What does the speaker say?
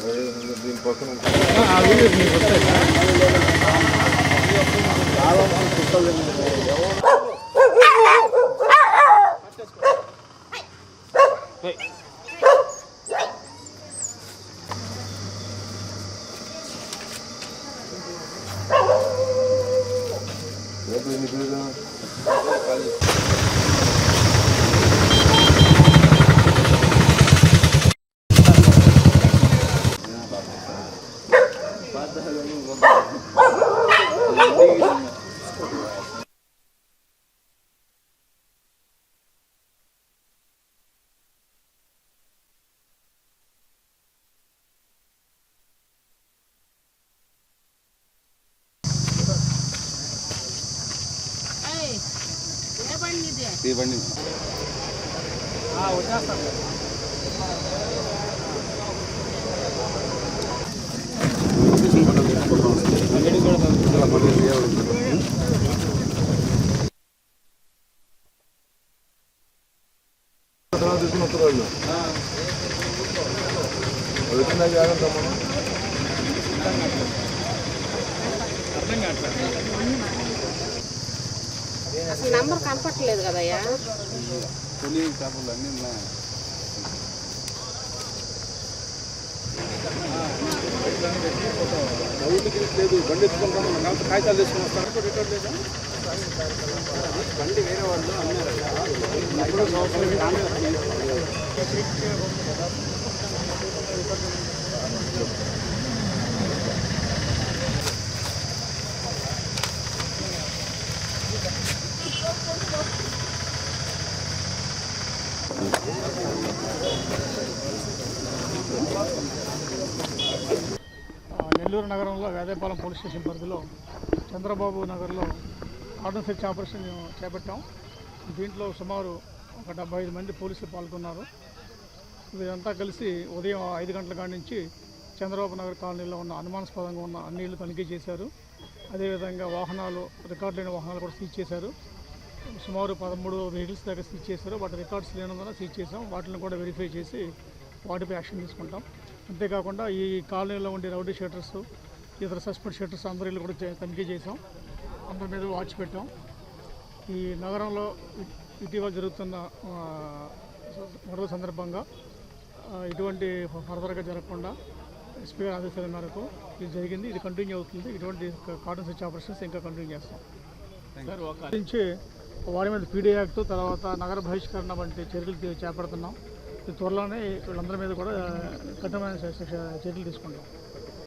దీని పక్కన బండి వచ్చేస్తాను. తీసుకున్నప్పుడు వచ్చినా జాగ్రత్త మనం అర్థం కావట్లేదు. అసలు నంబర్ కనపట్టలేదు కదయ్యా. పులి చేపలు అన్నీ ఉన్నాయి. లేదు బండి ఎత్తుకుంటాం కాబట్టి కాగితాలు తీసుకుని వస్తారు. రికార్డ్ లేదా బండి వేరే వాళ్ళు అన్నారు. నెల్లూరు నగరంలో వేదేపాలెం పోలీస్ స్టేషన్ పరిధిలో చంద్రబాబు నగర్లో కార్డన్ సెర్చ్ ఆపరేషన్ చేపట్టాం. దీంట్లో సుమారు ఒక 75 మంది పోలీసులు పాల్గొన్నారు. వీరంతా కలిసి ఉదయం 5 గంటల కాడి నుంచి చంద్రబాబు నగర్ కాలనీలో ఉన్న అనుమానాస్పదంగా ఉన్న అన్ని ఇళ్ళు తనిఖీ చేశారు. అదేవిధంగా వాహనాలు, రికార్డు లేని వాహనాలు కూడా సీజ్ చేశారు. సుమారు 13 వెహికల్స్ దగ్గర సీజ్ చేశారు. వాటి రికార్డ్స్ లేనందున సీజ్ చేసాం. వాటిని కూడా వెరిఫై చేసి వాటిపై యాక్షన్ తీసుకుంటాం. అంతేకాకుండా ఈ కాలనీలో ఉండే రౌడీ షీటర్స్, ఇతర సస్పెక్ట్ షీటర్స్ అందరి కూడా తనిఖీ చేసాం. అందరి మీద వాచ్ పెట్టాం. ఈ నగరంలో ఇటీవల జరుగుతున్న గొడవ సందర్భంగా ఇటువంటి ఫర్దర్గా జరగకుండా ఎస్పీ గారి ఆదేశాల మేరకు ఇది జరిగింది. ఇది కంటిన్యూ అవుతుంది. ఇటువంటి కార్డన్ సెర్చ్ ఆపరేషన్స్ ఇంకా కంటిన్యూ చేస్తాం. నుంచి వారి మీద పీడీ యాక్ట్, తర్వాత నగర బహిష్కరణ వంటి చర్యలు చేపడుతున్నాం. త్వరలోనే వీళ్ళందరి మీద కూడా కఠినమైన చర్యలు తీసుకుంటాం.